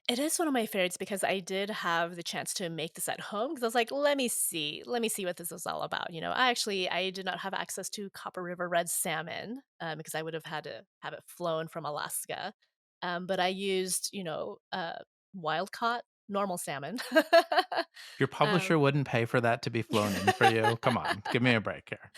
It is one of my favorites because I did have the chance to make this at home because I was like, let me see what this is all about." I did not have access to Copper River red salmon, because I would have had to have it flown from Alaska, but I used, wild caught normal salmon. Your Um publisher wouldn't pay for that to be flown in for you? Come on, give me a break here.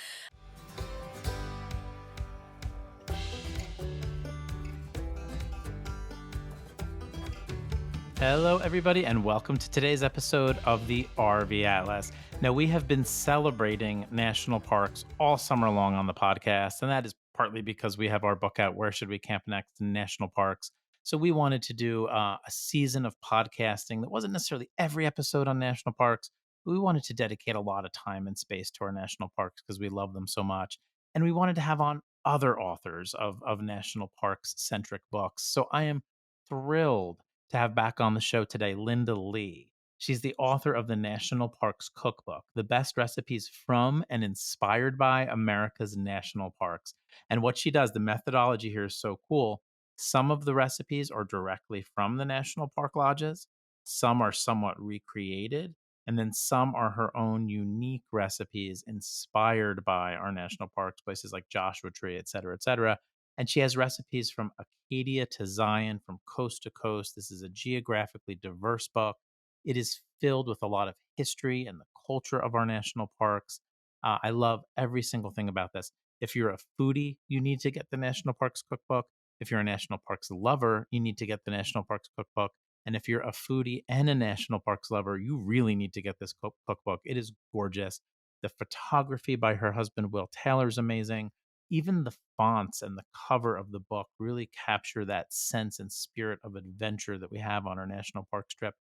Hello, everybody, and welcome to today's episode of the RV Atlas. Now, we have been celebrating national parks all summer long on the podcast, and that is partly because we have our book out, Where Should We Camp Next in National Parks? So, we wanted to do a season of podcasting that wasn't necessarily every episode on national parks, but we wanted to dedicate a lot of time and space to our national parks because we love them so much. And we wanted to have on other authors of national parks centric books. So, I am thrilled to have back on the show today Linda Lee. She's the author of the National Parks Cookbook, the best recipes from and inspired by America's national parks. And what she does, the methodology here is so cool. Some of the recipes are directly from the national park lodges, some are somewhat recreated, and then some are her own unique recipes inspired by our national parks, places like Joshua Tree, et cetera, et cetera. And she has recipes from Acadia to Zion, from coast to coast. This is a geographically diverse book. It is filled with a lot of history and the culture of our national parks. I love every single thing about this. If you're a foodie, you need to get the National Parks Cookbook. If you're a national parks lover, you need to get the National Parks Cookbook. And if you're a foodie and a national parks lover, you really need to get this cookbook. It is gorgeous. The photography by her husband, Will Taylor, is amazing. Even the fonts and the cover of the book really capture that sense and spirit of adventure that we have on our national park trip.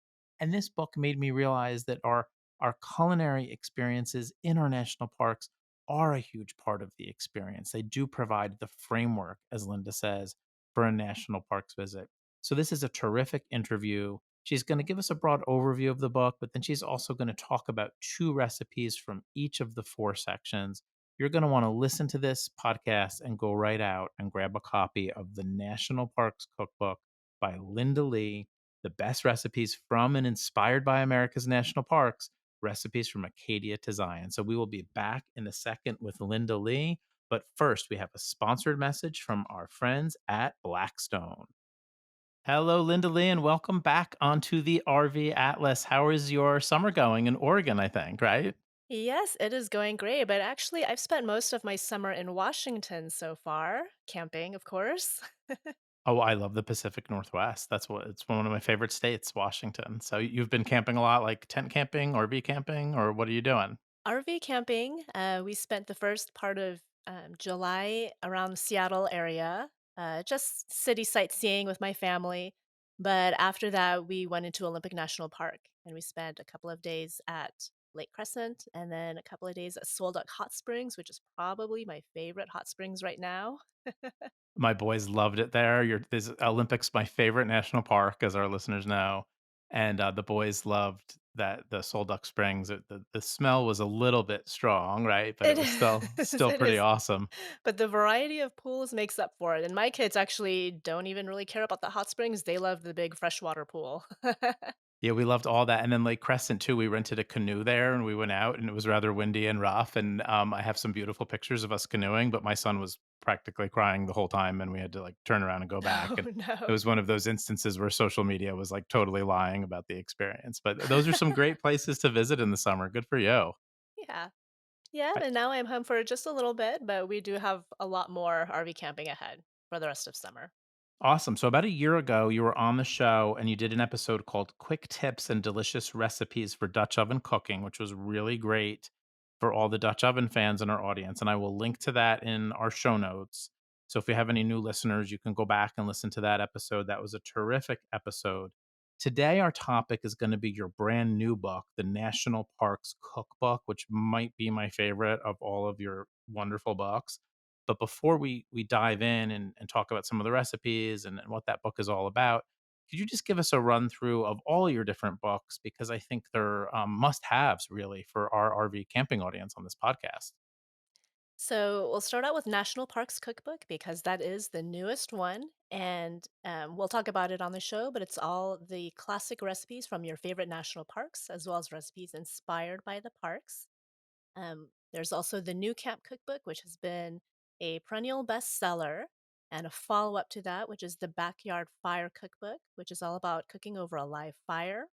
And this book made me realize that our culinary experiences in our national parks are a huge part of the experience. They do provide the framework, as Linda says, for a national parks visit. So this is a terrific interview. She's going to give us a broad overview of the book, but then she's also going to talk about two recipes from each of the four sections. You're going to want to listen to this podcast and go right out and grab a copy of the National Parks Cookbook by Linda Lee, the best recipes from and inspired by America's national parks, recipes from Acadia to Zion. So we will be back in a second with Linda Lee. But first, we have a sponsored message from our friends at Blackstone. Hello, Linda Lee, and welcome back onto the RV Atlas. How is your summer going in Oregon, I think, right? Yes, it is going great, but actually, I've spent most of my summer in Washington so far, camping, of course. Oh, I love the Pacific Northwest. It's one of my favorite states, Washington. So you've been camping a lot, like tent camping, RV camping, or what are you doing? RV camping, we spent the first part of July around the Seattle area, just city sightseeing with my family. But after that, we went into Olympic National Park and we spent a couple of days at Lake Crescent and then a couple of days at Swole Duck Hot Springs, which is probably my favorite hot springs right now. My boys loved it there. This Olympics, my favorite national park, as our listeners know, and the boys loved that the Soul Duck Springs. The smell was a little bit strong, right? But it It was still is, still it pretty is. awesome. But the variety of pools makes up for it, and my kids actually don't even really care about the hot springs, they love the big freshwater pool. Yeah, we loved all that, and then Lake Crescent too. We rented a canoe there, and we went out, and it was rather windy and rough. And I have some beautiful pictures of us canoeing, but my son was practically crying the whole time, and we had to like turn around and go back. Oh, And it no. was one of those instances where social media was like totally lying about the experience. But those are some great places to visit in the summer. Good for you. Yeah. Yeah, and now I'm home for just a little bit, but we do have a lot more RV camping ahead for the rest of summer. Awesome. So about a year ago, you were on the show and you did an episode called Quick Tips and Delicious Recipes for Dutch Oven Cooking, which was really great for all the Dutch oven fans in our audience. And I will link to that in our show notes. So if you have any new listeners, you can go back and listen to that episode. That was a terrific episode. Today, our topic is going to be your brand new book, the National Parks Cookbook, which might be my favorite of all of your wonderful books. But before we dive in and talk about some of the recipes and what that book is all about, could you just give us a run through of all your different books? Because I think they're must haves really for our RV camping audience on this podcast. So we'll start out with National Parks Cookbook because that is the newest one. And we'll talk about it on the show, but it's all the classic recipes from your favorite national parks, as well as recipes inspired by the parks. There's also the New Camp Cookbook, which has been a perennial bestseller, and a follow up to that, which is the Backyard Fire Cookbook, which is all about cooking over a live fire.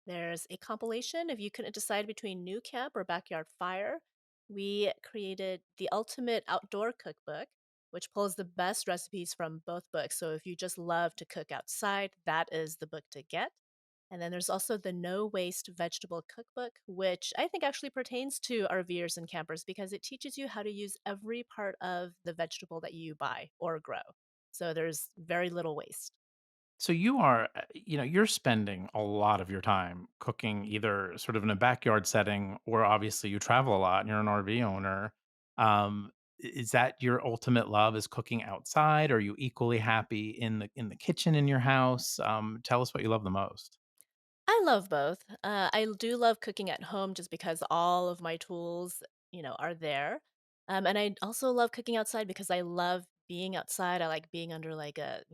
There's a compilation if you couldn't decide between New Camp or Backyard Fire. We created the Ultimate Outdoor Cookbook, which pulls the best recipes from both books. So if you just love to cook outside, that is the book to get. And then there's also the No Waste Vegetable Cookbook, which I think actually pertains to RVers and campers because it teaches you how to use every part of the vegetable that you buy or grow. So there's very little waste. So you are, you're spending a lot of your time cooking either sort of in a backyard setting or obviously you travel a lot and you're an RV owner. Is that your ultimate love is cooking outside? Are you equally happy in the kitchen in your house? Tell us what you love the most. I love both. I do love cooking at home just because all of my tools, are there. And I also love cooking outside because I love being outside. I like being under like a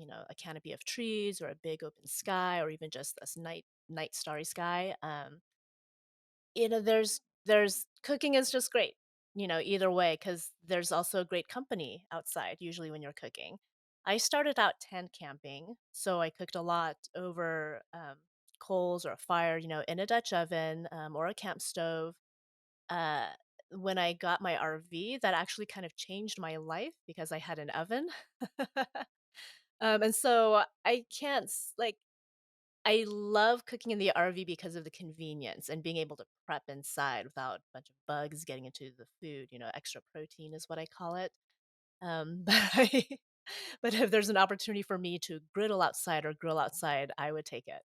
canopy of trees or a big open sky or even just this night starry sky. There's cooking is just great, either way cuz there's also great company outside usually when you're cooking. I started out tent camping, so I cooked a lot over coals or a fire, in a Dutch oven or a camp stove. Uh, when I got my RV, that actually kind of changed my life because I had an oven. And so I can't like I love cooking in the RV because of the convenience and being able to prep inside without a bunch of bugs getting into the food, extra protein is what I call it. But but if there's an opportunity for me to griddle outside or grill outside, I would take it.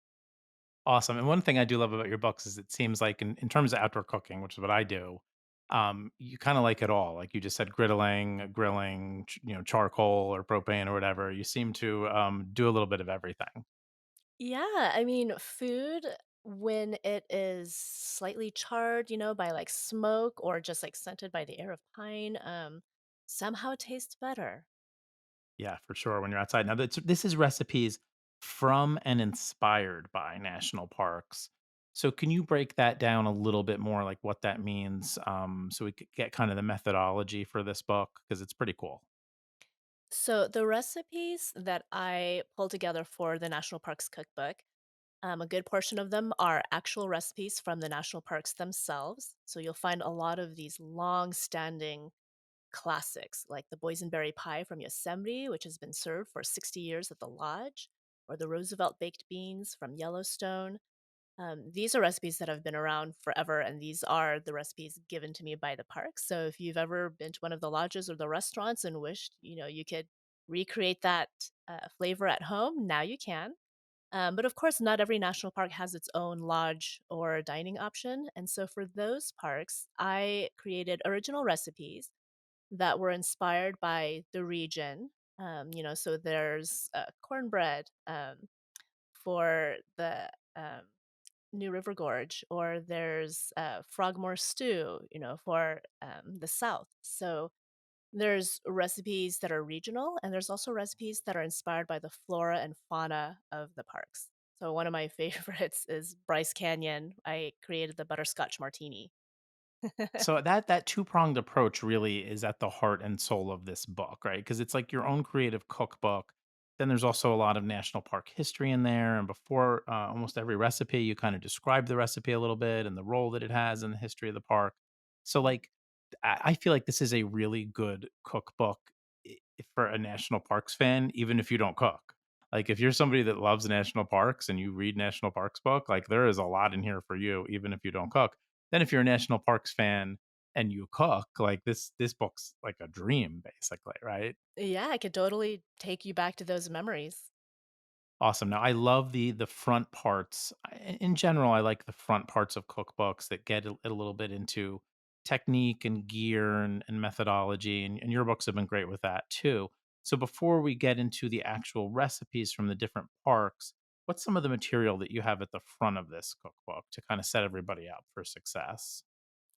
Awesome. And one thing I do love about your books is it seems like in terms of outdoor cooking, which is what I do, you kind of like it all. Like you just said, griddling, grilling, charcoal or propane or whatever. You seem to do a little bit of everything. Yeah, I mean, food when it is slightly charred, by like smoke or just like scented by the air of pine, somehow tastes better. Yeah, for sure. When you're outside. Now, this is recipes from and inspired by national parks. So, can you break that down a little bit more, like what that means, so we could get kind of the methodology for this book because it's pretty cool. So the recipes that I pulled together for the National Parks Cookbook, a good portion of them are actual recipes from the national parks themselves. So you'll find a lot of these long-standing classics, like the Boysenberry Pie from Yosemite, which has been served for 60 years at the lodge, or the Roosevelt baked beans from Yellowstone. These are recipes that have been around forever, and these are the recipes given to me by the park. So if you've ever been to one of the lodges or the restaurants and wished, you could recreate that flavor at home, now you can. But of course, not every national park has its own lodge or dining option. And so for those parks, I created original recipes that were inspired by the region. So there's cornbread for the New River Gorge, or there's Frogmore stew, for the South. So there's recipes that are regional, and there's also recipes that are inspired by the flora and fauna of the parks. So one of my favorites is Bryce Canyon. I created the butterscotch martini. So that two-pronged approach really is at the heart and soul of this book, right? Because it's like your own creative cookbook. Then there's also a lot of national park history in there, and before almost every recipe, you kind of describe the recipe a little bit and the role that it has in the history of the park. So, like, I feel like this is a really good cookbook for a national parks fan, even if you don't cook. Like, if you're somebody that loves national parks and you read national parks book, like there is a lot in here for you, even if you don't cook. Then if you're a national parks fan and you cook, like this book's like a dream basically, right? Yeah, I could totally take you back to those memories. Awesome. Now I love the front parts. In general, I like the front parts of cookbooks that get a little bit into technique and gear and methodology. And your books have been great with that too. So before we get into the actual recipes from the different parks, what's some of the material that you have at the front of this cookbook to kind of set everybody up for success?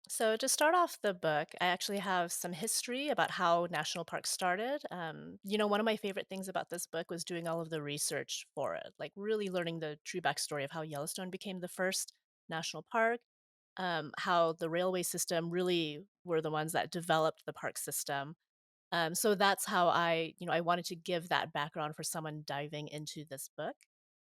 So, to start off the book, I actually have some history about how national parks started. One of my favorite things about this book was doing all of the research for it, like really learning the true backstory of how Yellowstone became the first national park, how the railway system really were the ones that developed the park system. So that's how I wanted to give that background for someone diving into this book.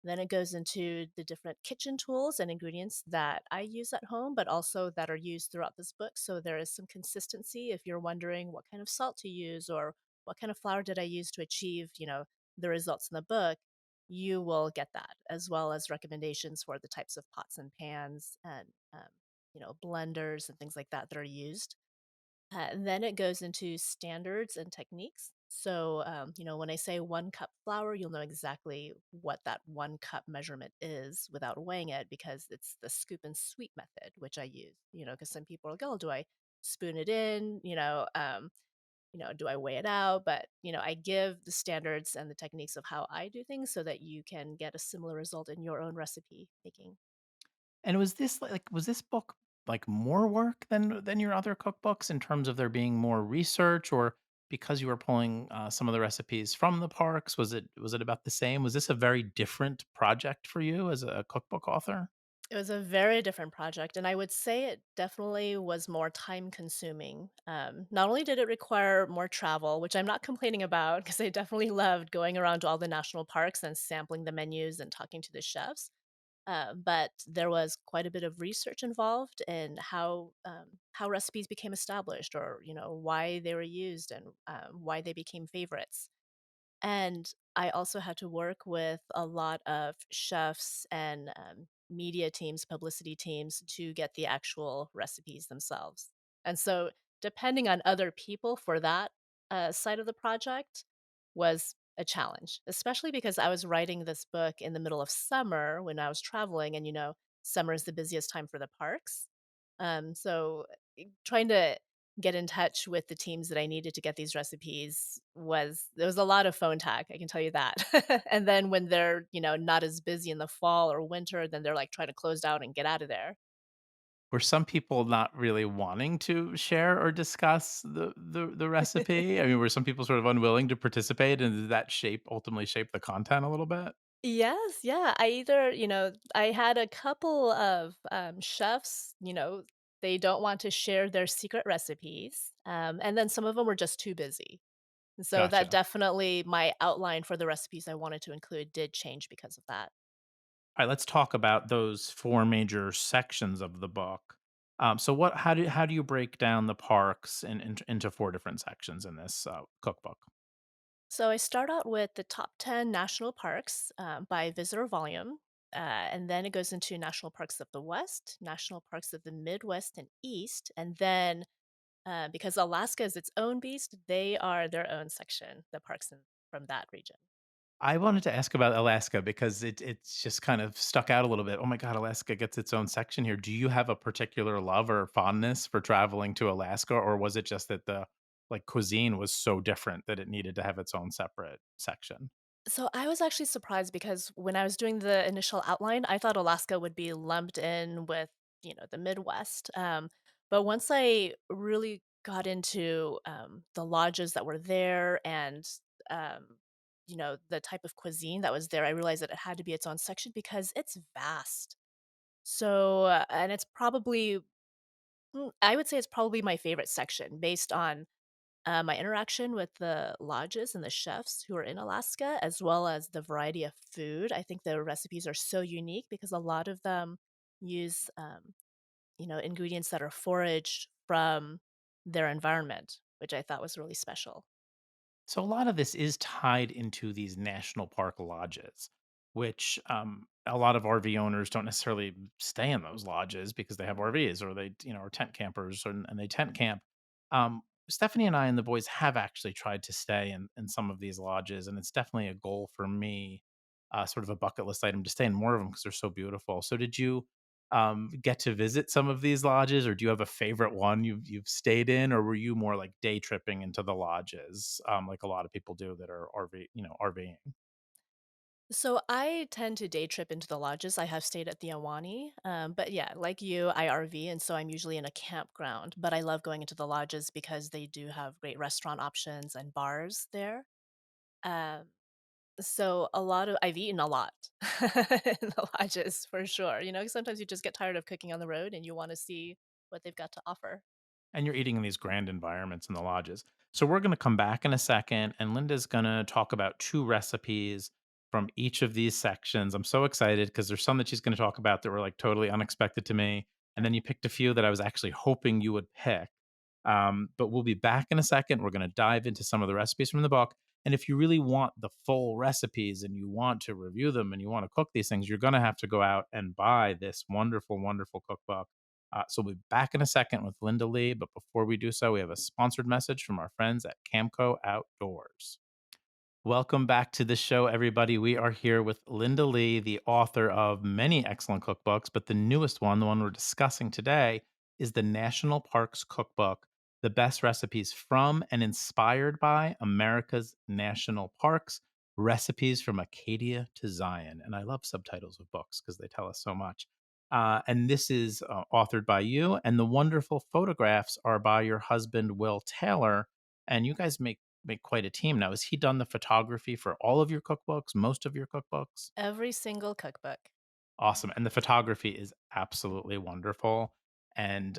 Then it goes into the different kitchen tools and ingredients that I use at home, but also that are used throughout this book. So there is some consistency if you're wondering what kind of salt to use or what kind of flour did I use to achieve the results in the book, you will get that, as well as recommendations for the types of pots and pans and blenders and things like that that are used. Then it goes into standards and techniques. So, when I say 1 cup flour, you'll know exactly what that 1 cup measurement is without weighing it because it's the scoop and sweep method, which I use, because some people are like, oh, do I spoon it in? Do I weigh it out? But I give the standards and the techniques of how I do things so that you can get a similar result in your own recipe making. And was this book like more work than your other cookbooks in terms of there being more research, or because you were pulling some of the recipes from the parks? Was it about the same? Was this a very different project for you as a cookbook author? It was a very different project, and I would say it definitely was more time consuming. Not only did it require more travel, which I'm not complaining about because I definitely loved going around to all the national parks and sampling the menus and talking to the chefs, but there was quite a bit of research involved in how recipes became established, or why they were used and why they became favorites. And I also had to work with a lot of chefs and media teams, publicity teams to get the actual recipes themselves. And so, depending on other people for that side of the project was a challenge, especially because I was writing this book in the middle of summer when I was traveling, and summer is the busiest time for the parks. So, trying to get in touch with the teams that I needed to get these recipes was there was a lot of phone tag, I can tell you that. And then when they're not as busy in the fall or winter, then they're, like, trying to close down and get out of there. Were some people not really wanting to share or discuss the recipe? I mean, were some people sort of unwilling to participate, and did that ultimately shape the content a little bit? Yes, yeah, I had a couple of, chefs, they don't want to share their secret recipes, and then some of them were just too busy. And so that Gotcha. definitely my outline for the recipes I wanted to include did change because of that. All right, let's talk about those 4 major sections of the book. So what how do you break down the parks into 4 different sections in this, cookbook? So I start out with the top 10 national parks by visitor volume. And then it goes into national parks of the West, national parks of the Midwest and East. And then because Alaska is its own beast, they are their own section, the from that region. I wanted to ask about Alaska because it's just kind of stuck out a little bit. Oh my god, Alaska gets its own section here. Do you have a particular love or fondness for traveling to Alaska, or was it just that the, like, cuisine was so different that it needed to have its own separate section? So I was actually surprised because when I was doing the initial outline, I thought Alaska would be lumped in with the Midwest. But once I really got into the lodges that were there and the type of cuisine that was there, I realized that it had to be its own section because it's vast. So, and it's probably, I would say it's probably my favorite section based on my interaction with the lodges and the chefs who are in Alaska, as well as the variety of food. I think the recipes are so unique because a lot of them use, ingredients that are foraged from their environment, which I thought was really special. So a lot of this is tied into these national park lodges, which a lot of RV owners don't necessarily stay in those lodges because they have Mhm. RVs, or they, are tent campers, and they tent camp. Stephanie and I and the boys have actually tried to stay in some of these lodges, and it's definitely a goal for me, sort of a bucket list item to stay in more of them because they're so beautiful. So did you get to visit some of these lodges, or do you have a favorite one you've stayed in, or were you more like day tripping into the lodges, like a lot of people do that are RVing? So I tend to day trip into the lodges. I have stayed at the Awani, but yeah, like you, I RV, and so I'm usually in a campground. But I love going into the lodges because they do have great restaurant options and bars there. Um, so a lot of I've eaten a lot in the lodges for sure. Sometimes you just get tired of cooking on the road and you want to see what they've got to offer. And you're eating in these grand environments in the lodges. So we're going to come back in a second, and Linda's going to talk about two recipes from each of these sections. I'm so excited because there's some that she's going to talk about that were like totally unexpected to me. And then you picked a few that I was actually hoping you would pick. But we'll be back in a second. We're going to dive into some of the recipes from the book. And if you really want the full recipes and you want to review them and you want to cook these things, you're going to have to go out and buy this wonderful, wonderful cookbook. So we'll be back in a second with Linda Lee. But before we do so, we have a sponsored message from our friends at Camco Outdoors. Welcome back to the show, everybody. We are here with Linda Lee, the author of many excellent cookbooks, but the newest one, the one we're discussing today, is the National Parks Cookbook, the best recipes from and inspired by America's national parks, recipes from Acadia to Zion. And I love subtitles of books because they tell us so much. And this is authored by you, and the wonderful photographs are by your husband, Will Taylor. And you guys make quite a team now. Has he done the photography for all of your cookbooks, most of your cookbooks? Every single cookbook. Awesome, and the photography is absolutely wonderful, and,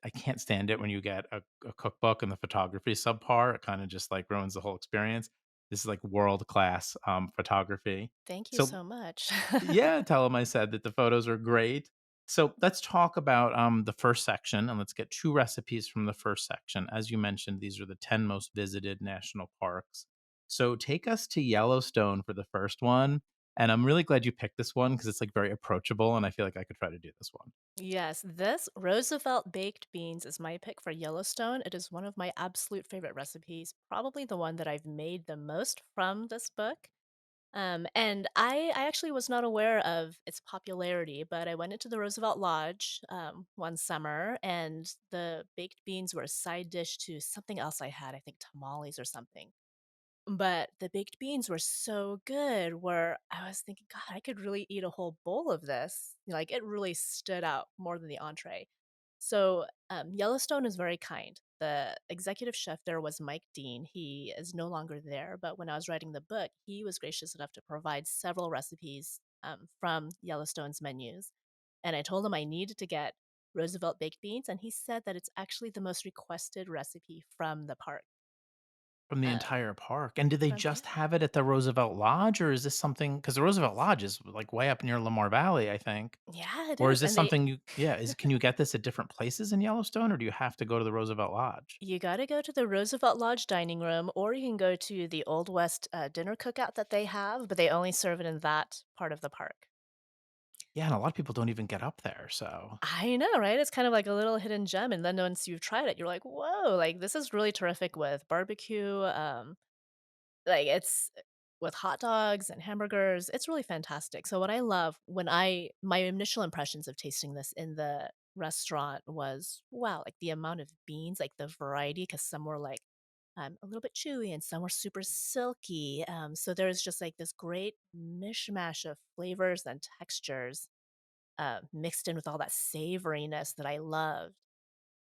I can't stand it when you get a cookbook and the photography is subpar. It kinda just, like, ruins the whole experience. This is, like, world-class, photography. Thank you So so much. yeah, tell him I said that the photos are great. So let's talk about the first section and let's get two recipes from the first section. As you mentioned, these are the 10 most visited national parks. So take us to Yellowstone for the first one. And I'm really glad you picked this one because it's like very approachable and I feel like I could try to do this one. Yes, this Roosevelt baked beans is my pick for Yellowstone. It is one of my absolute favorite recipes, probably the one that I've made the most from this book. And I actually was not aware of its popularity, but I went into the Roosevelt Lodge one summer, and the baked beans were a side dish to something else I had, I think tamales or something. But the baked beans were so good where I was thinking, "God, I could really eat a whole bowl of this." Like, it really stood out more than the entree. So, Yellowstone is very kind. The executive chef there was Mike Dean. He is no longer there, but when I was writing the book, he was gracious enough to provide several recipes, from Yellowstone's menus, and I told him I needed to get Roosevelt baked beans, and he said that it's actually the most requested recipe from the park. From the Um, entire park. And do they yeah. just have it at the Roosevelt Lodge or is this something because the Roosevelt Lodge is like way up near Lamar Valley, I think. Yeah, it Or is is, this and they something you yeah, is can you get this at different places in Yellowstone, or do you have to go to the Roosevelt Lodge? you gotta go to the Roosevelt Lodge dining room, or you can go to the Old West, dinner cookout that they have, but they only serve it in that part of the park. Yeah, and a lot of people don't even get up there, so I know, right? It's kind of like a little hidden gem, and then once you've tried it, you're like, "Whoa, like, this is really terrific with barbecue," like, it's with hot dogs and hamburgers, it's really fantastic. So what I love when I my initial impressions of tasting this in the restaurant was, wow, like, the amount of beans, like, the variety, because some were, like, a little bit chewy and some were super silky, so there's just, like, this great mishmash of flavors and textures, mixed in with all that savoriness that I loved.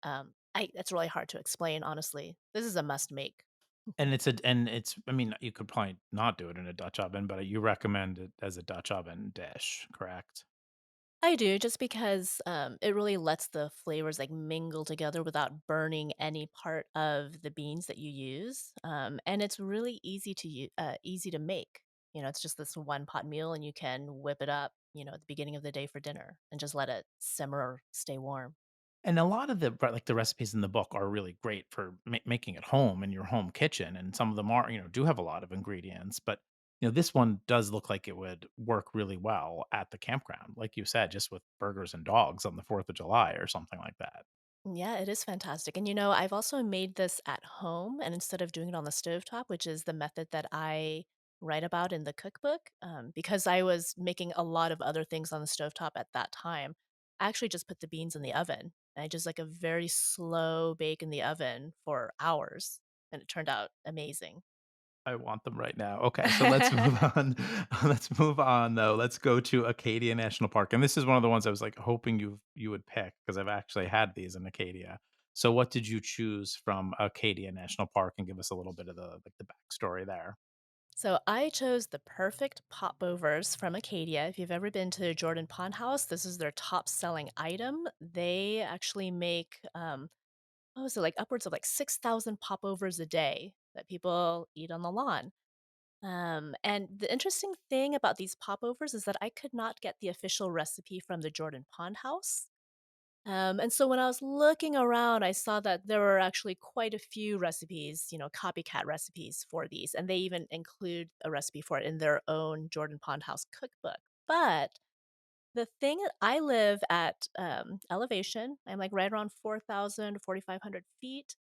I It's really hard to explain, honestly. This is a must make. and it's I mean, you could probably not do it in a Dutch oven, but you recommend it as a Dutch oven dish, correct? I do, just because, it really lets the flavors, like, mingle together without burning any part of the beans that you use, and it's really easy to make. It's just this one-pot meal, and you can whip it up, at the beginning of the day for dinner and just let it simmer or stay warm. And a lot of like, the recipes in the book are really great for making at home in your home kitchen, and some of them are, do have a lot of ingredients, but, this one does look like it would work really well at the campground, like you said, just with burgers and dogs on the 4th of July or something like that. Yeah, it is fantastic. And I've also made this at home, and instead of doing it on the stovetop, which is the method that I write about in the cookbook, because I was making a lot of other things on the stovetop at that time, I actually just put the beans in the oven. And I just like a very slow bake in the oven for hours, and it turned out amazing. I want them right now. Okay, so let's move on. Let's move on though. Let's go to Acadia National Park. And this is one of the ones I was like hoping you would pick because I've actually had these in Acadia. So what did you choose from Acadia National Park and give us a little bit of the backstory there? So I chose the perfect popovers from Acadia. If you've ever been to Jordan Pond House, this is their top selling item. They actually make what was it, like upwards of like 6,000 popovers a day that people eat on the lawn. And the interesting thing about these popovers is that I could not get the official recipe from the Jordan Pond House. And so when I was looking around, I saw that there were actually quite a few recipes, copycat recipes for these, and they even include a recipe for it in their own Jordan Pond House cookbook. But the thing I live at elevation, I'm like right around 4,000, 4,500 feet.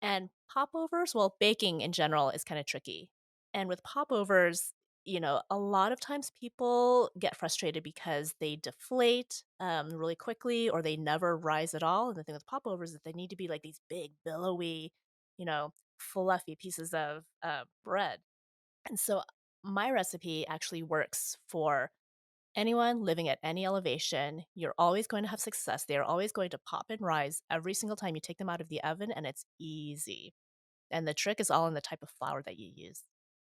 And popovers, well, baking in general is kind of tricky. And with popovers, a lot of times people get frustrated because they deflate really quickly or they never rise at all. And the thing with popovers is they need to be like these big, billowy, fluffy pieces of bread. And so my recipe actually works for anyone living at any elevation. You're always going to have success. They're always going to pop and rise every single time you take them out of the oven, and it's easy. And the trick is all in the type of flour that you use.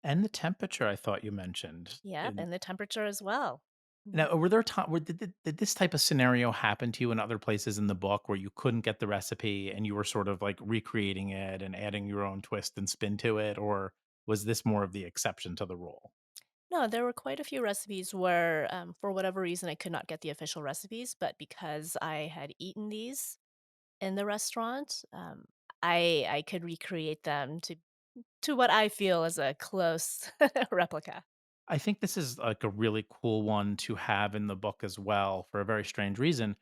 And the temperature I thought you mentioned. Yep, and the temperature as well. Mhm. Now, were there ti were did this type of scenario happen to you in other places in the book where you couldn't get the recipe and you were sort of, like, recreating it and adding your own twist and spin to it, or was this more of the exception to the rule? No, there were quite a few recipes where, for whatever reason, I could not get the official recipes, but because I had eaten these in the restaurant, I could recreate them to what I feel is a close replica. I think this is like a really cool one to have in the book as well for a very strange reason.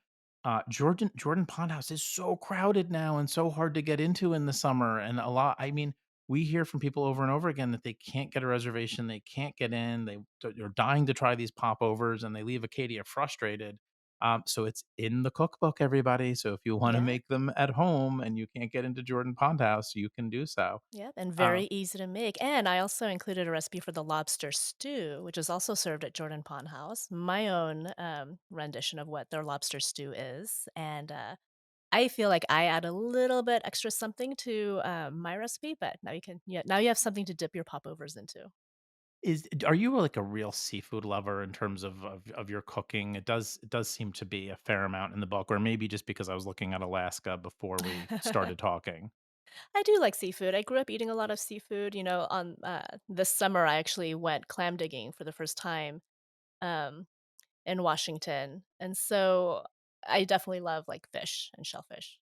Jordan Pond House is so crowded now and so hard to get into in the summer. And I mean, we hear from people over and over again that they can't get a reservation, they can't get in, they're dying to try these popovers, and they leave Acadia frustrated. So it's in the cookbook, everybody. So if you want to Yeah. make them at home and you can't get into Jordan Pond House, you can do so. Yep, and Uh, very easy to make. And I also included a recipe for the lobster stew, which is also served at Jordan Pond House. My own rendition of what their lobster stew is, and I feel like I add a little bit extra something to my recipe. But now you have something to dip your popovers into. Are you like a real seafood lover in terms of your cooking? It does seem to be a fair amount in the book, or maybe just because I was looking at Alaska before we started talking. I do like seafood. I grew up eating a lot of seafood. On this summer, I actually went clam digging for the first time. Um, in Washington, and so I definitely love, like, fish and shellfish.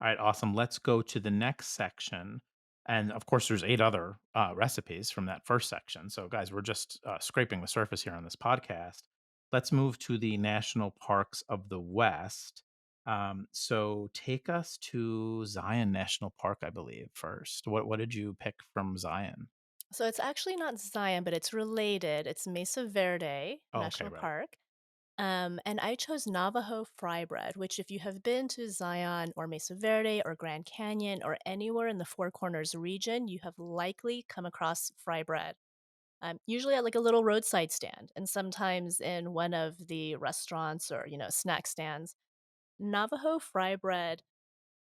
All right, awesome. Let's go to the next section. And of course, there's 8 other recipes from that first section. So, guys, we're just scraping the surface here on this podcast. Let's move to the national parks of the West. So, take us to Zion National Park, I believe, first. What did you pick from Zion? So it's actually not Zion, but it's related. It's Mesa Verde Oh, okay, National right. Park, and I chose Navajo fry bread, which if you have been to Zion or Mesa Verde or Grand Canyon or anywhere in the Four Corners region, you have likely come across fry bread. Usually at like a little roadside stand, and sometimes in one of the restaurants or snack stands. Navajo fry bread.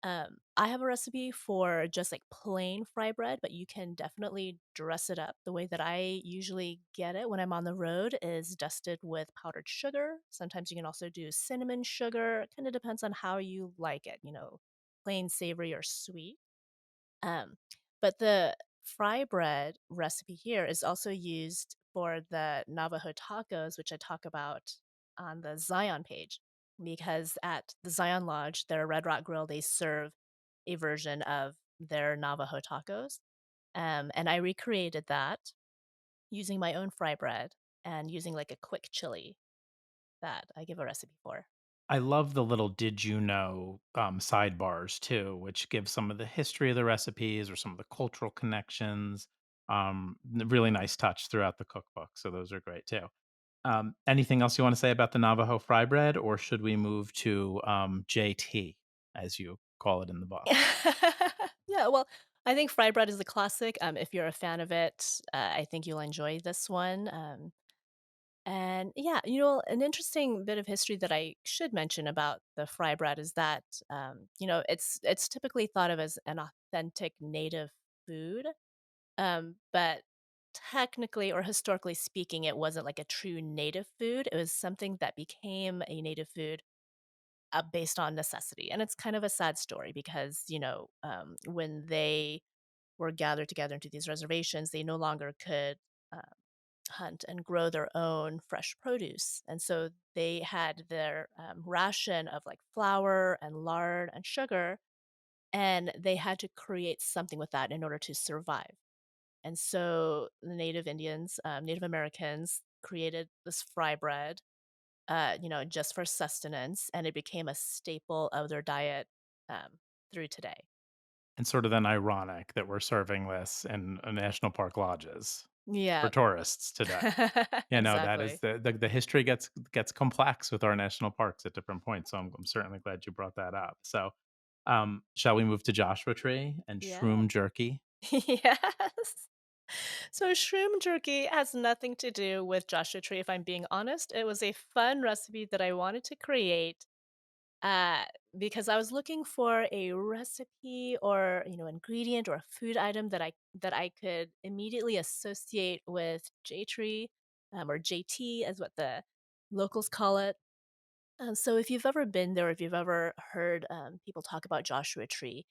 I have a recipe for just like plain fry bread, but you can definitely dress it up. The way that I usually get it when I'm on the road is dusted with powdered sugar. Sometimes you can also do cinnamon sugar. Kind of depends on how you like it, plain, savory, or sweet. Um, but the fry bread recipe here is also used for the Navajo tacos, which I talk about on the Zion page. Because at the Zion Lodge, their Red Rock Grill, they serve a version of their Navajo tacos. And I recreated that using my own fry bread and using like a quick chili that I give a recipe for. I love the little "did you know" sidebars too, which give some of the history of the recipes or some of the cultural connections. Really nice touch throughout the cookbook. So those are great too. Anything else you want to say about the Navajo fry bread, or should we move to JT as you call it in the book? Yeah, well, I think fry bread is a classic. If you're a fan of it, I think you'll enjoy this one. And yeah, an interesting bit of history that I should mention about the fry bread is that it's typically thought of as an authentic native food, but technically or historically speaking, it wasn't like a true native food. It was something that became a native food based on necessity, and it's kind of a sad story because when they were gathered together into these reservations, they no longer could. Um, Hunt and grow their own fresh produce. And so they had their ration of like flour and lard and sugar, and they had to create something with that in order to survive. And so the Native Indians, Native Americans created this fry bread, just for sustenance, and it became a staple of their diet through today. And sort of then ironic that we're serving this in national park lodges for Yeah, tourists today. Yeah, no, that is exactly. the history gets complex with our national parks at different points, so I'm certainly glad you brought that up. So, shall we move to Joshua Tree and Yeah. shroom jerky? Yes. So shroom jerky has nothing to do with Joshua Tree, if I'm being honest. It was a fun recipe that I wanted to create uh, because I was looking for a recipe or ingredient or a food item that I could immediately associate with J Tree, or JT, as what the locals call it. So if you've ever been there, if you've ever heard people talk about Joshua Tree,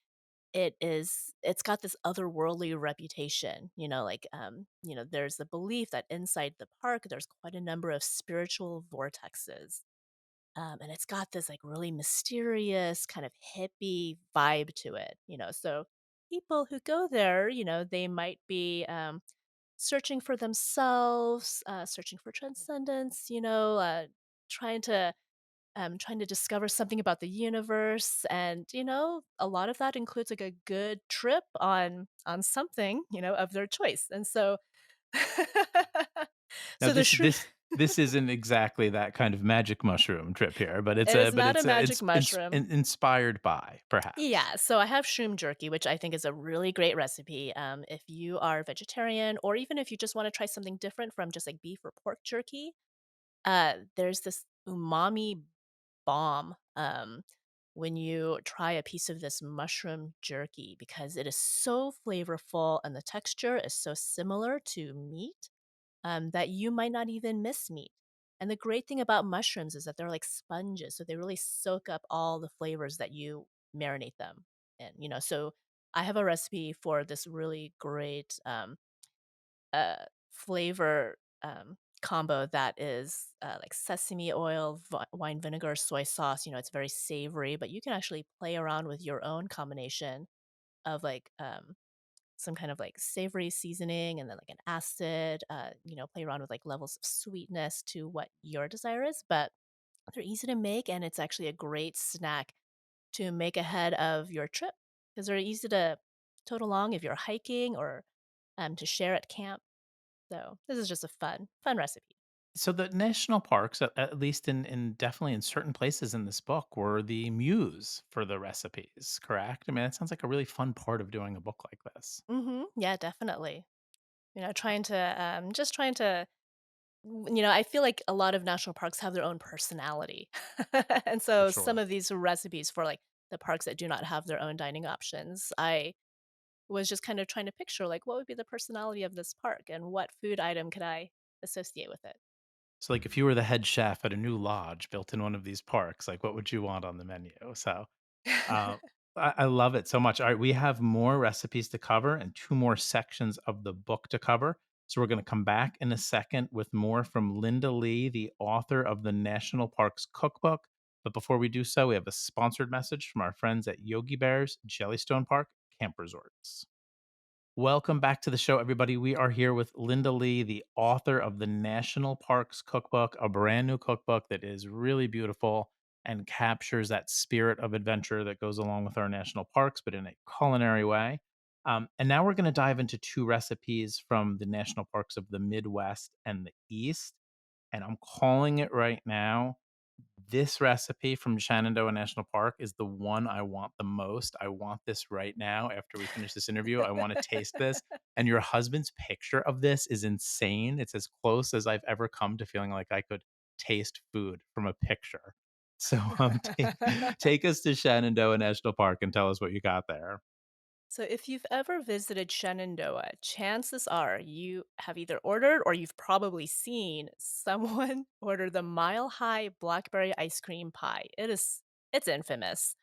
it's got this otherworldly reputation, there's the belief that inside the park, there's quite a number of spiritual vortexes, and it's got this, like, really mysterious, kind of hippie vibe to it, so people who go there, they might be, searching for themselves, searching for transcendence, trying to discover something about the universe, and a lot of that includes like a good trip on something of their choice. And so Now so the shrew this isn't exactly that kind of magic mushroom trip here, but it's it a is not a magic mushroom. inspired by, perhaps. Yeah, so I have shroom jerky, which I think is a really great recipe. If you are vegetarian, or even if you just want to try something different from just like beef or pork jerky, there's this umami bomb, when you try a piece of this mushroom jerky because it is so flavorful and the texture is so similar to meat, that you might not even miss meat. And the great thing about mushrooms is that they're like sponges, so they really soak up all the flavors that you marinate them in. So I have a recipe for this really great flavor combo that is like sesame oil, wine vinegar, soy sauce. It's very savory, but you can actually play around with your own combination of like some kind of like savory seasoning and then like an acid. Play around with like levels of sweetness to what your desire is. But they're easy to make, and it's actually a great snack to make ahead of your trip because they're easy to tote along if you're hiking or to share at camp. So, this is just a fun recipe. So the national parks, at least in definitely in certain places in this book, were the muse for the recipes, correct? I mean, that sounds like a really fun part of doing a book like this. Mhm. Yeah, definitely. Trying to I feel like a lot of national parks have their own personality. And For so some sure. of these recipes for, like, the parks that do not have their own dining options, I was just kind of trying to picture, like, what would be the personality of this park and what food item could I associate with it? So, like, if you were the head chef at a new lodge built in one of these parks, like, what would you want on the menu? So, uh, I love it so much. All right, we have more recipes to cover and two more sections of the book to cover. So, we're going to come back in a second with more from Linda Lee, the author of the National Parks Cookbook. But before we do so, we have a sponsored message from our friends at Yogi Bear's Jellystone Park Camp Resorts. Welcome back to the show, everybody. We are here with Linda Lee, the author of the National Parks Cookbook, a brand new cookbook that is really beautiful and captures that spirit of adventure that goes along with our national parks, but in a culinary way. And now we're going to dive into two recipes from the national parks of the Midwest and the East. And I'm calling it right now this recipe from Shenandoah National Park is the one I want the most. I want this right now after we finish this interview. I want to taste this. And your husband's picture of this is insane. It's as close as I've ever come to feeling like I could taste food from a picture. So take us to Shenandoah National Park and tell us what you got there. So, if you've ever visited Shenandoah, chances are you have either ordered or you've probably seen someone order the Mile High Blackberry Ice Cream Pie. It's infamous.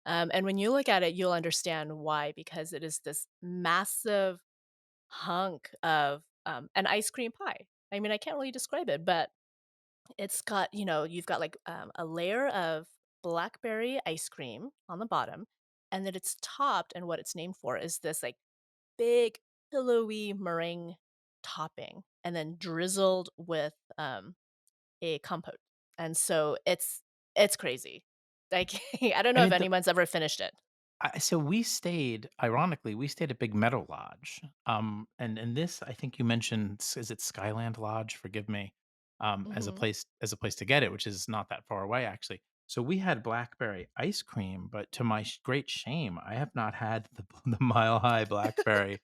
And when you look at it, you'll understand why, because it is this massive hunk of an ice cream pie. I mean, I can't really describe it, but it's got, you've got like a layer of blackberry ice cream on the bottom, and then it's topped, and what it's named for is this like big, pillowy meringue topping, and then drizzled with a compote. And so it's crazy. Like I don't know And if it anyone's ever finished it. so we stayed ironically, we stayed at Big Meadow Lodge, and this I think you mentioned is it Skyland Lodge? Forgive me, Mhm. as a place to get it, which is not that far away actually. So we had blackberry ice cream, but to my great shame, I have not had the the Mile High blackberry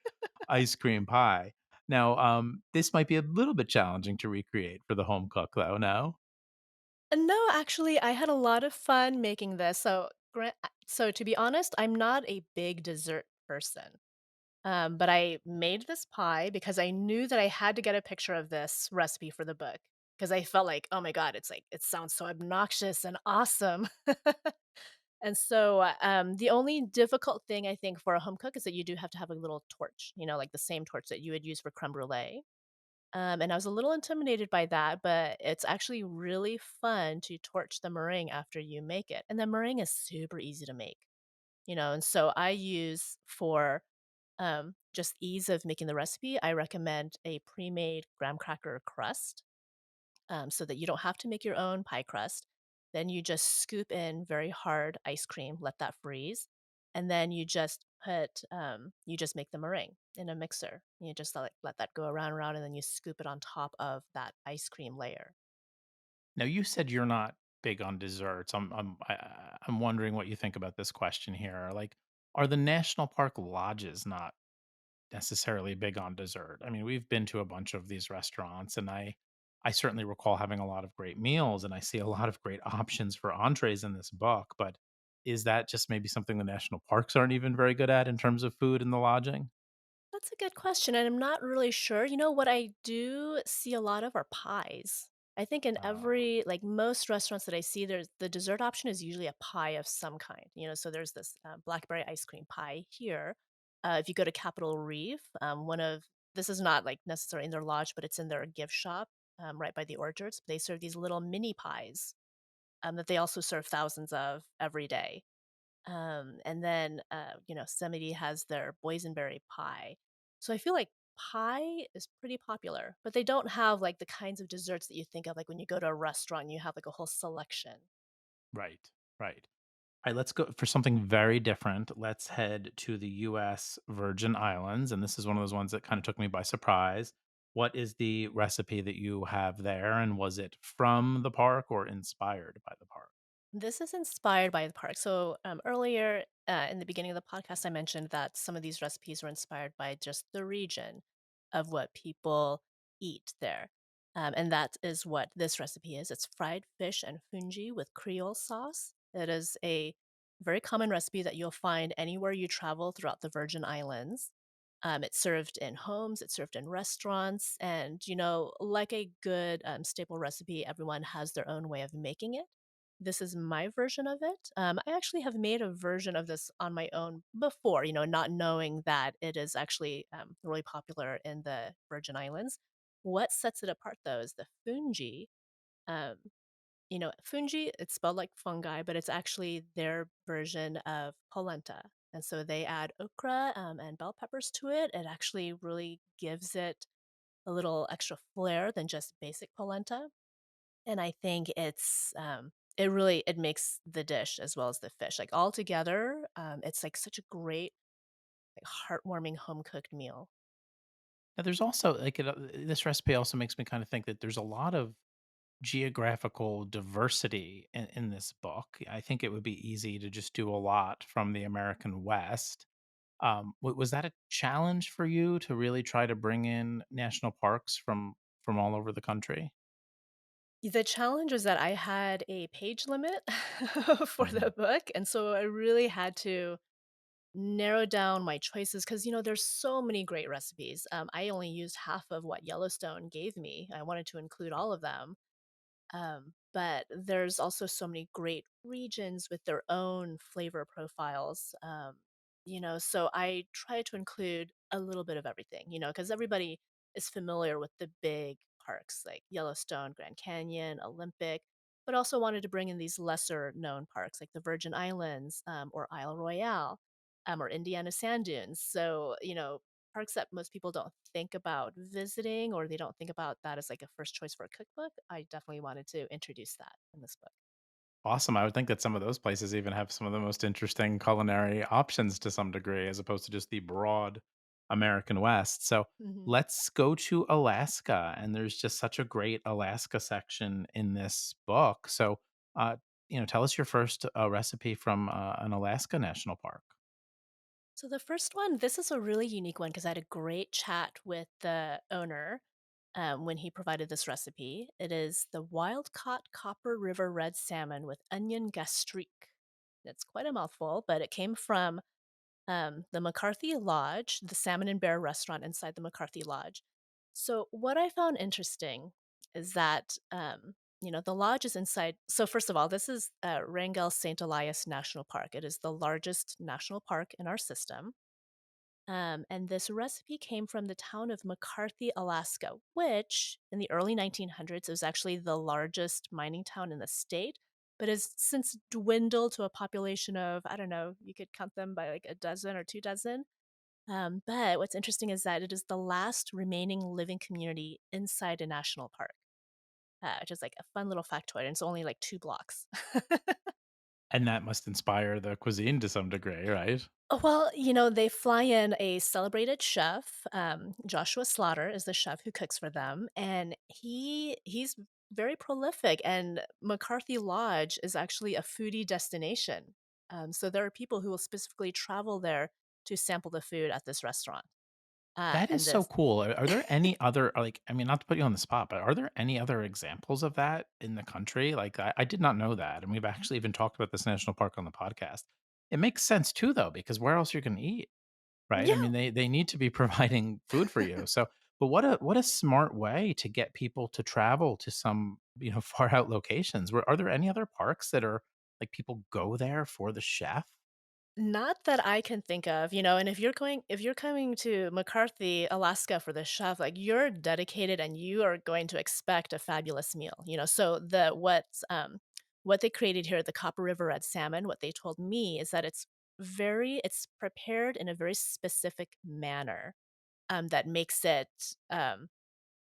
ice cream pie. Now, this might be a little bit challenging to recreate for the home cook, though. No, No, actually, I had a lot of fun making this. So to be honest, I'm not a big dessert person. But I made this pie because I knew that I had to get a picture of this recipe for the book because I felt like, oh my god, it's like it sounds so obnoxious and awesome. And so, the only difficult thing I think for a home cook is that you do have to have a little torch, like the same torch that you would use for creme brulee. And I was a little intimidated by that, but it's actually really fun to torch the meringue after you make it. And the meringue is super easy to make, and so I use for just ease of making the recipe, I recommend a pre-made graham cracker crust so that you don't have to make your own pie crust. Then you just scoop in very hard ice cream, let that freeze, and then you just make the meringue in a mixer. You just let that go around and around, and then you scoop it on top of that ice cream layer. now you said you're not big on desserts. I'm wondering what you think about this question here. Like, are the national park lodges not necessarily big on dessert? I mean, we've been to a bunch of these restaurants, and I certainly recall having a lot of great meals, and I see a lot of great options for entrees in this book. But is that just maybe something the national parks aren't even very good at in terms of food and the lodging? That's a good question, and I'm not really sure. What I do see a lot of are pies. I think in Uh, every like, most restaurants that I see, there's the dessert option is usually a pie of some kind, so there's this, blackberry ice cream pie here. If you go to Capitol Reef, one of this is not, like, necessarily in their lodge, but it's in their gift shop, right by the orchards. They serve these little mini pies, that they also serve thousands of every day. And then, Yosemite has their boysenberry pie. So I feel like pie is pretty popular, but they don't have like the kinds of desserts that you think of, like when you go to a restaurant, you have like a whole selection. right, right. All right, let's go for something very different. Let's head to the US Virgin Islands. And this is one of those ones that kind of took me by surprise. What is the recipe that you have there? And was it from the park or inspired by the park? This is inspired by the park. So earlier in the beginning of the podcast, I mentioned that some of these recipes were inspired by just the region of what people eat there. And that is what this recipe is. It's fried fish and fungi with Creole sauce. It is a very common recipe that you'll find anywhere you travel throughout the Virgin Islands. It's served in homes, it's served in restaurants, and like a good staple recipe, everyone has their own way of making it. This is my version of it. I actually have made a version of this on my own before, not knowing that it is actually really popular in the Virgin Islands. What sets it apart, though, is the fungi. Um, fungi, it's spelled like fungi, but it's actually their version of polenta. And so they add okra and bell peppers to it. It actually really gives it a little extra flair than just basic polenta. And I think it makes the dish as well as the fish, like, all together, it's, like, such a great, like, heartwarming home-cooked meal. Now, there's also like this recipe also makes me kind of think that there's a lot of geographical diversity in this book. I think it would be easy to just do a lot from the American West. Was that a challenge for you to really try to bring in national parks from all over the country? The challenge was that I had a page limit for Mhm. the book, and so I really had to narrow down my choices because there's so many great recipes. I only used half of what Yellowstone gave me. I wanted to include all of them. But there's also so many great regions with their own flavor profiles. So I try to include a little bit of everything, because everybody is familiar with the big parks like Yellowstone, Grand Canyon, Olympic, but also wanted to bring in these lesser known parks like the Virgin Islands, or Isle Royale, or Indiana Sand Dunes. So, parks that most people don't think about visiting or they don't think about that as like a first choice for a cookbook, I definitely wanted to introduce that in this book. Awesome. I would think that some of those places even have some of the most interesting culinary options to some degree, as opposed to just the broad American West. So Mhm. let's go to Alaska. And there's just such a great Alaska section in this book. So, uh, tell us your first recipe from an Alaska national park. So the first one, this is a really unique one because I had a great chat with the owner when he provided this recipe. It is the wild caught Copper River red salmon with onion gastrique. It's quite a mouthful, but it came from the McCarthy Lodge, the Salmon and Bear restaurant inside the McCarthy Lodge. So, what I found interesting is that, the lodge is inside. So, first of all, this is Wrangell St. Elias National Park. It is the largest national park in our system. And this recipe came from the town of McCarthy, Alaska, which in the early 1900s was actually the largest mining town in the state, but has since dwindled to a population of, I don't know, you could count them by like a dozen or 2 dozen. But what's interesting is that it is the last remaining living community inside a national park, which is like a fun little factoid. And it's only like 2 blocks. And that must inspire the cuisine to some degree, right? Well, they fly in a celebrated chef. Joshua Slaughter is the chef who cooks for them, and he's very prolific. And McCarthy Lodge is actually a foodie destination. So there are people who will specifically travel there to sample the food at this restaurant. That is And so this, cool. Are there any other, like, I mean, not to put you on the spot, but are there any other examples of that in the country? Like, I did not know that. And we've actually even talked about this national park on the podcast. It makes sense too, though, because where else you can eat, right? I yeah. mean, they need to be providing food for you. So, but what a smart way to get people to travel to some, far out locations. Are there any other parks that are like people go there for the chef? Not that I can think of, and if you're coming to McCarthy, Alaska for the chef, like you're dedicated and you are going to expect a fabulous meal, So what they created here, the Copper River red salmon, what they told me is that it's prepared in a very specific manner, that makes it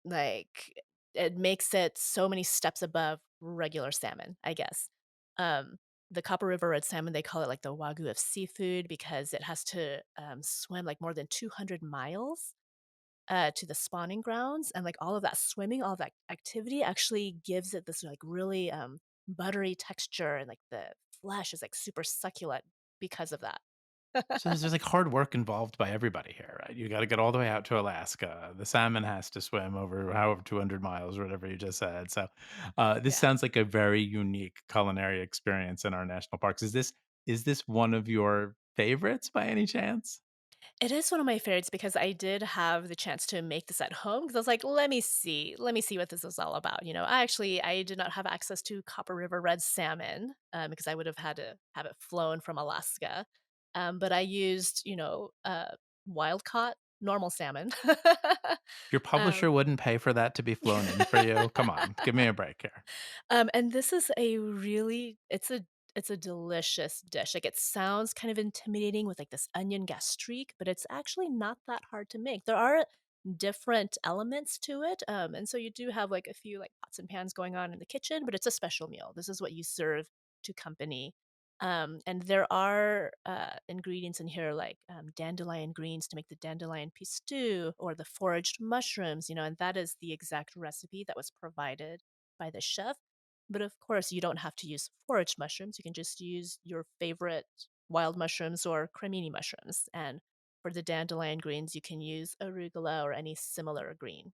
like, it makes it so many steps above regular salmon, I guess. Um, the Copper River red salmon, they call it like the Wagyu of seafood because it has to, swim, like, more than 200 miles, to the spawning grounds, and, like, all of that swimming, all of that activity actually gives it this, like, really, buttery texture, and, like, the flesh is, like, super succulent because of that. So there's like hard work involved by everybody here, right? You got to get all the way out to Alaska. The salmon has to swim over however 200 miles or whatever you just said. So this Yeah. sounds like a very unique culinary experience in our national parks. Is this one of your favorites by any chance? It is one of my favorites because I did have the chance to make this at home because I was like, let me see what this is all about." I did not have access to Copper River red salmon, because I would have had to have it flown from Alaska, but I used, wild caught normal salmon. Your Um publisher wouldn't pay for that to be flown in for you. Come on, give me a break here. And this is a really it's a delicious dish. Like, it sounds kind of intimidating with, like, this onion gastrique, but it's actually not that hard to make. There are different elements to it, and so you do have, like, a few, like, pots and pans going on in the kitchen, but it's a special meal. This is what you serve to company. And there are, ingredients in here like, dandelion greens to make the dandelion pea stew or the foraged mushrooms, and that is the exact recipe that was provided. by the chef. But of course, you don't have to use forage mushrooms. You can just use your favorite wild mushrooms or cremini mushrooms. And for the dandelion greens, you can use arugula or any similar green.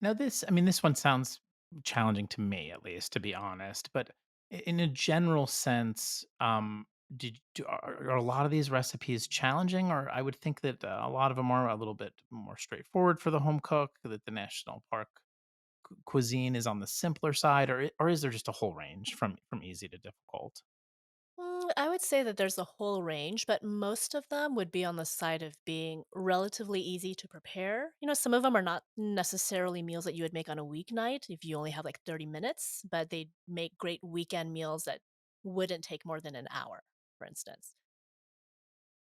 Now this I mean, this one sounds challenging to me, at least, to be honest, but in a general sense, are a lot of these recipes challenging? Or I would think that, a lot of them are a little bit more straightforward for the home cook, that the national park cuisine is on the simpler side, or is there just a whole range from easy to difficult? I would say that there's a whole range, but most of them would be on the side of being relatively easy to prepare. Some of them are not necessarily meals that you would make on a weeknight if you only have like 30 minutes, but they make great weekend meals that wouldn't take more than an hour, for instance.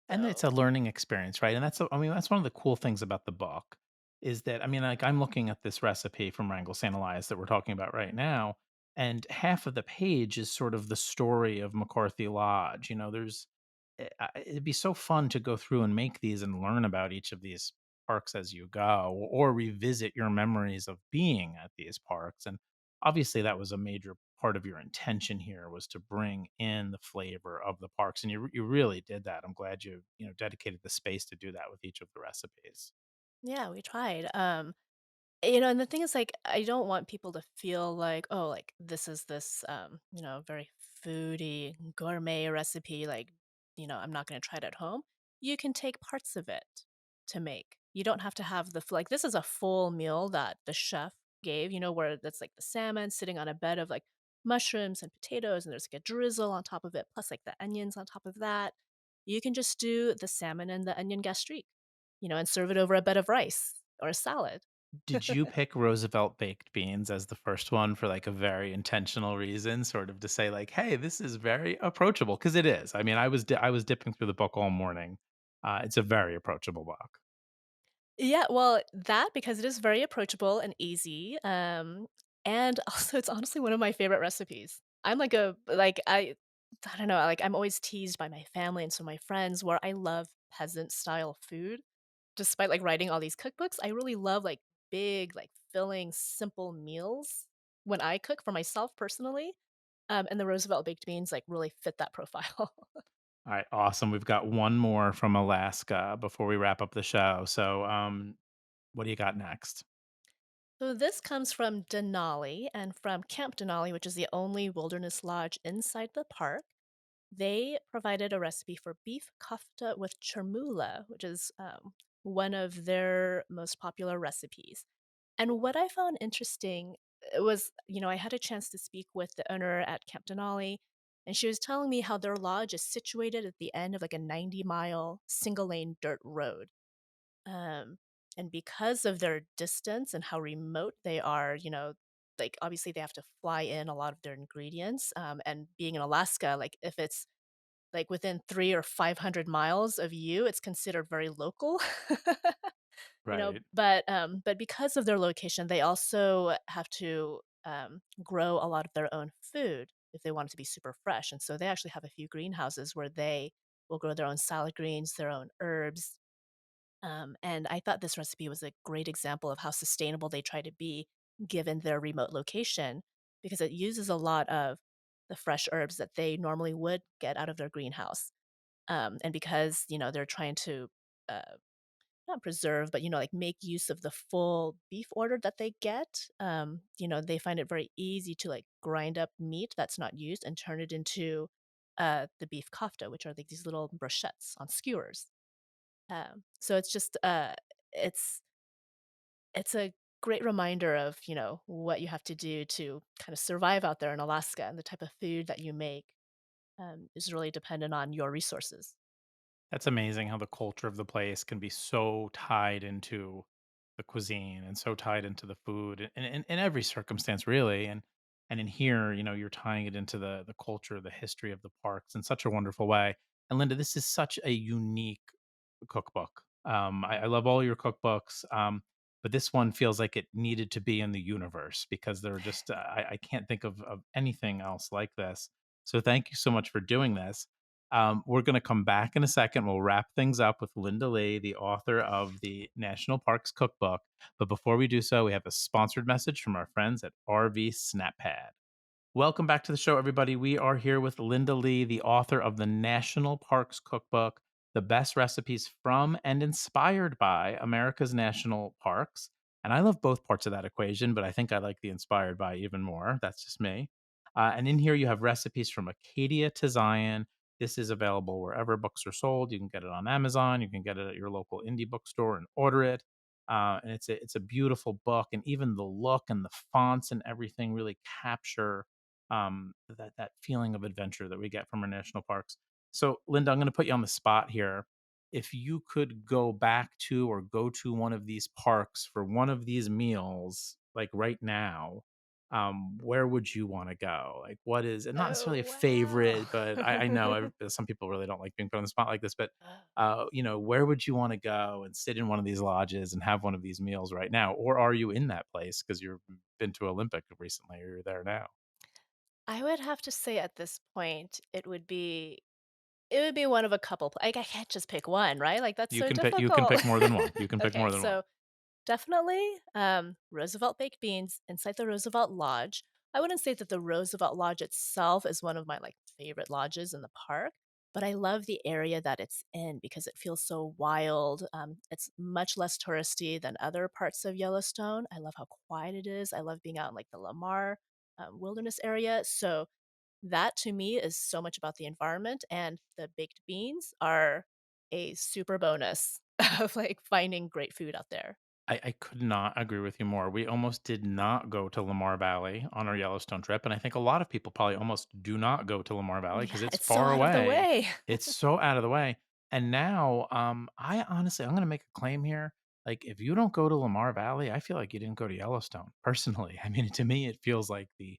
And it's So, a learning experience, right? And I mean, that's one of the cool things about the book is that, I mean, like, I'm looking at this recipe from Wrangell St. Elias that we're talking about right now, and half of the page is sort of the story of McCarthy Lodge. It'd be so fun to go through and make these and learn about each of these parks as you go, or revisit your memories of being at these parks. And obviously, that was a major part of your intention here, was to bring in the flavor of the parks, and you really did that. I'm glad you dedicated the space to do that with each of the recipes. yeah, we tried. And the thing is, like, I don't want people to feel like, oh, like this is this, very foodie gourmet recipe. Like, I'm not going to try it at home. You can take parts of it to make. You don't have to have like, this is a full meal that the chef gave, where that's like the salmon sitting on a bed of like mushrooms and potatoes, and there's like a drizzle on top of it, plus like the onions on top of that. You can just do the salmon and the onion gastrique, and serve it over a bed of rice or a salad. Did you pick Roosevelt baked beans as the first one for, like, a very intentional reason, sort of to say, like, "Hey, this is very approachable," because it is. I mean, I was dipping through the book all morning. It's a very approachable book. Yeah, well, that because it is very approachable and easy, and also it's honestly one of my favorite recipes. I'm like a like I don't know, like I'm always teased by my family and some of my friends where I love peasant style food. Despite like writing all these cookbooks, I really love like big, like filling, simple meals when I cook for myself personally. And the Roosevelt baked beans like really fit that profile. Alright, awesome. We've got one more from Alaska before we wrap up the show. So, what do you got next? So this comes from Denali and from Camp Denali, which is the only wilderness lodge inside the park. They provided a recipe for beef kofta with chermoula, which is one of their most popular recipes. And what I found interesting was, I had a chance to speak with the owner at Camp Denali, and she was telling me how their lodge is situated at the end of like a 90-mile single lane dirt road. Um, and because of their distance and how remote they are, like obviously they have to fly in a lot of their ingredients. And being in Alaska, like if it's like within 3 or 500 miles of you, it's considered very local. Right. But because of their location, they also have to grow a lot of their own food if they want it to be super fresh. And so they actually have a few greenhouses where they will grow their own salad greens, their own herbs, and I thought this recipe was a great example of how sustainable they try to be given their remote location because it uses a lot of the fresh herbs that they normally would get out of their greenhouse. And because, they're trying to uh, not preserve, but, like make use of the full beef order that they get, they find it very easy to like grind up meat that's not used and turn it into the beef kofta, which are like these little brochettes on skewers. So it's just, it's it's a great reminder of, what you have to do to kind of survive out there in Alaska, and the type of food that you make, is really dependent on your resources. That's amazing how the culture of the place can be so tied into the cuisine and so tied into the food in every circumstance, really. And in here, you're tying it into the culture, the history of the parks in such a wonderful way. And Linda, this is such a unique cookbook. I love all your cookbooks, but this one feels like it needed to be in the universe because there are just I can't think of anything else like this. So thank you so much for doing this. We're going to come back in a second. We'll wrap things up with Linda Lee, the author of the National Parks Cookbook. But before we do so, we have a sponsored message from our friends at RV SnapPad. Welcome back to the show, everybody. We are here with Linda Lee, the author of the National Parks Cookbook, the best recipes from and inspired by America's national parks. And I love both parts of that equation, but I think I like the inspired by even more. That's just me. And in here, you have recipes from Acadia to Zion. This is available wherever books are sold. You can get it on Amazon. You can get it at your local indie bookstore and order it. And it's a beautiful book, and even the look and the fonts and everything really capture that feeling of adventure that we get from our national parks. So, Linda, I'm going to put you on the spot here. If you could go back to or go to one of these parks for one of these meals, like right now, where would you want to go? Like, what is, and not necessarily a Oh, favorite, but I know wow. some people really don't like being put on the spot like this, but Oh. where would you want to go and sit in one of these lodges and have one of these meals right now? Or are you in that place because you've been to Olympic recently or you're there now? I would have to say at this point, it would be one of a couple like, I can't just pick one, right? Like, that's so You can difficult. pick more than one. You can pick Okay, more than one. so definitely, Roosevelt baked beans inside the Roosevelt Lodge. I wouldn't say that the Roosevelt Lodge itself is one of my, like, favorite lodges in the park, but I love the area that it's in because it feels so wild. It's much less touristy than other parts of Yellowstone. I love how quiet it is. I love being out in, like, the Lamar, wilderness area, so that to me is so much about the environment, and the baked beans are a super bonus of, like, finding great food out there. I could not agree with you more. We almost did not go to Lamar Valley on our Yellowstone trip, and I think a lot of people probably almost do not go to Lamar Valley because Yeah, it's it's so far out of the away. way. It's so out of the way. And now, I honestly, I'm going to make a claim here. Like, if you don't go to Lamar Valley, I feel like you didn't go to Yellowstone. Personally, I mean, to me, it feels like the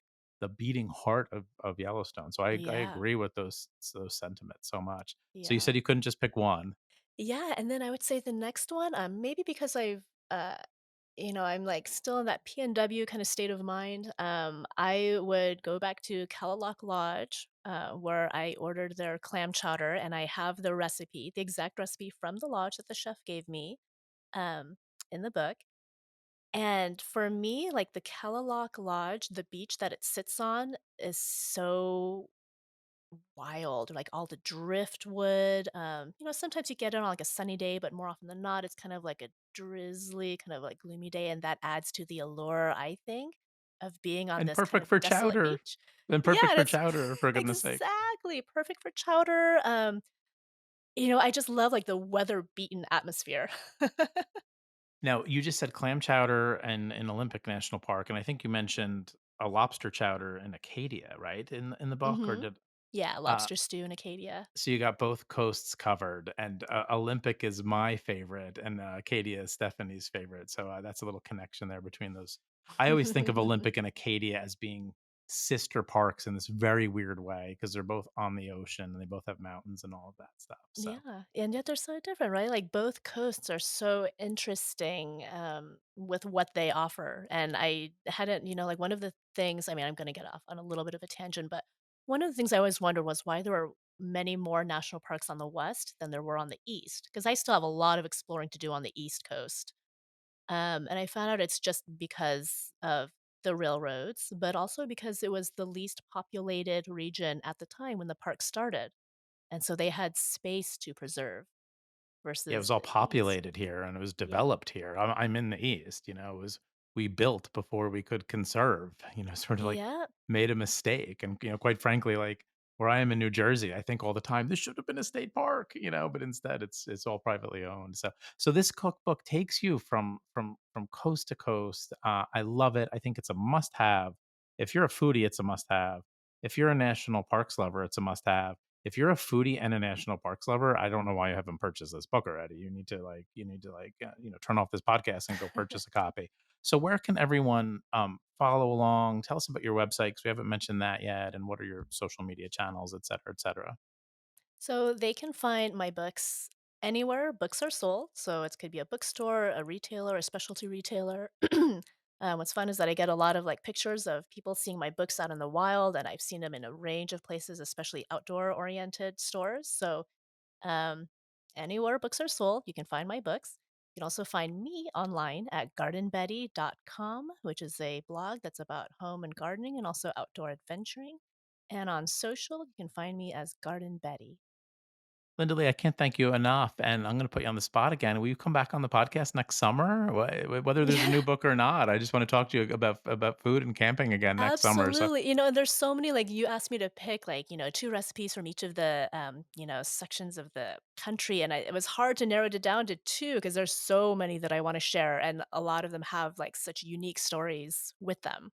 beating heart of Yellowstone. So I Yeah, agree with those sentiments so much. So you yeah. said you couldn't just pick one. Yeah, and then I would say the next one, maybe because uh, I'm, like, still in that PNW kinda state of mind, I would go back to Calalock Lodge, where I ordered their clam chowder, and I have the recipe, the exact recipe from the lodge that the chef gave me, um, in the book. And for me, like, the Kellolock Lodge, the beach that it sits on is so wild, like, all the driftwood, sometimes you get it on, like, a sunny day, but more often than not, it's kind of like a drizzly, kind of, like, gloomy day, and that adds to the allure, I think, of being on And this kind perfect of for desolate chowder. beach. And Yeah, perfect and for it's chowder, for goodness sake. exactly, perfect for chowder, I just love, like, the weather-beaten atmosphere. Now, you just said clam chowder and in Olympic National Park, and I think you mentioned a lobster chowder in Acadia, right? In the book, or Mhm. did Yeah, uh, lobster stew in Acadia. so you got both coasts covered, and Olympic is my favorite, and Acadia is Stephanie's favorite. So that's a little connection there between those. I always think of Olympic and Acadia as being sister parks in this very weird way because they're both on the ocean and they both have mountains and all of that stuff. So Yeah, and yet they're so different, right? Like, both coasts are so interesting, with what they offer, and I hadn't like, one of the things I'm gonna get off on a little bit of a tangent, but one of the things I always wondered was why there are many more national parks on the West than there were on the East, because I still have a lot of exploring to do on the East Coast, and I found out it's just because of the railroads, but also because it was the least populated region at the time when the park started. And so they had space to preserve yeah, it was versus all the East. populated here and it was Yeah. developed here. I'm in the East, it was we built before we could conserve, sort of like Yeah. made a mistake. And, quite frankly, like where I am in New Jersey, I think all the time this should have been a state park, but instead it's all privately owned. So this cookbook takes you from coast to coast. I love it. I think it's a must have. If you're a foodie, it's a must have. If you're a national parks lover, it's a must have. If you're a foodie and a national parks lover, I don't know why you haven't purchased this book already. You need to turn off this podcast and go purchase a copy. So where can everyone follow along? Tell us about your website because we haven't mentioned that yet, and what are your social media channels, et cetera, et cetera. So they can find my books anywhere books are sold. So it could be a bookstore, a retailer, a specialty retailer. What's fun is that I get a lot of like pictures of people seeing my books out in the wild, and I've seen them in a range of places, especially outdoor oriented stores. So um, anywhere books are sold, you can find my books. You can also find me online at gardenbetty.com, which is a blog that's about home and gardening and also outdoor adventuring. And on social, you can find me as Garden Betty. Linda Lee, I can't thank you enough, and I'm going to put you on the spot again. Will you come back on the podcast next summer, whether there's a new book or not? I just want to talk to you about food and camping again next summer. So Absolutely. There's so many, like, you asked me to pick, like, 2 recipes from each of the, sections of the country, and it was hard to narrow it down to 2 because there's so many that I wanna share, and a lot of them have, like, such unique stories with them.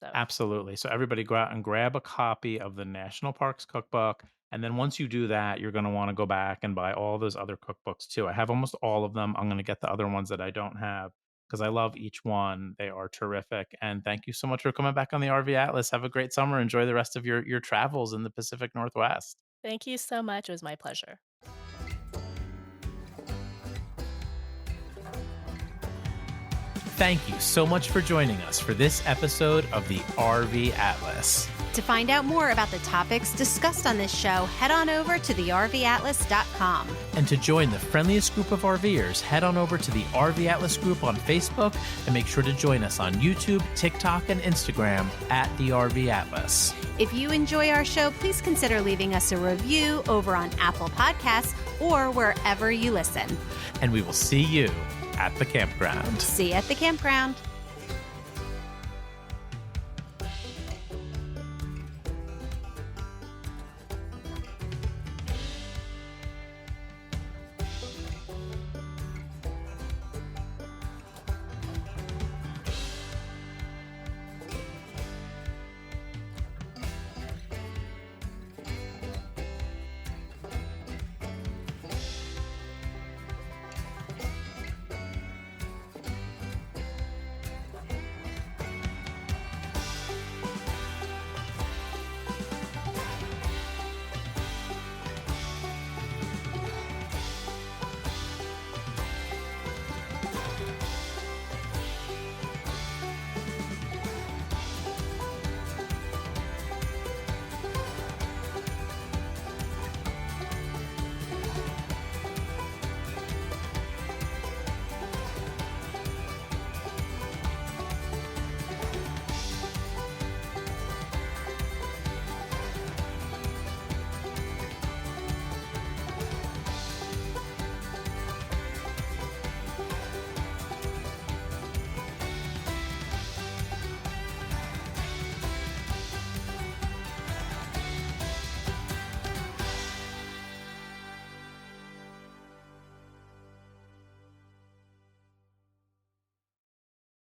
So, absolutely. So everybody go out and grab a copy of the National Parks Cookbook. And then once you do that, you're going to want to go back and buy all those other cookbooks too. I have almost all of them. I'm going to get the other ones that I don't have because I love each one. They are terrific. And thank you so much for coming back on the RV Atlas. Have a great summer. Enjoy the rest of your travels in the Pacific Northwest. thank you so much, it was my pleasure. Thank you so much for joining us for this episode of the RV Atlas. To find out more about the topics discussed on this show, head on over to theRVAtlas.com. And to join the friendliest group of RVers, head on over to the RV Atlas group on Facebook and make sure to join us on YouTube, TikTok, and Instagram at the RV Atlas. If you enjoy our show, please consider leaving us a review over on Apple Podcasts or wherever you listen. And we will see you at the campground. See you at the campground.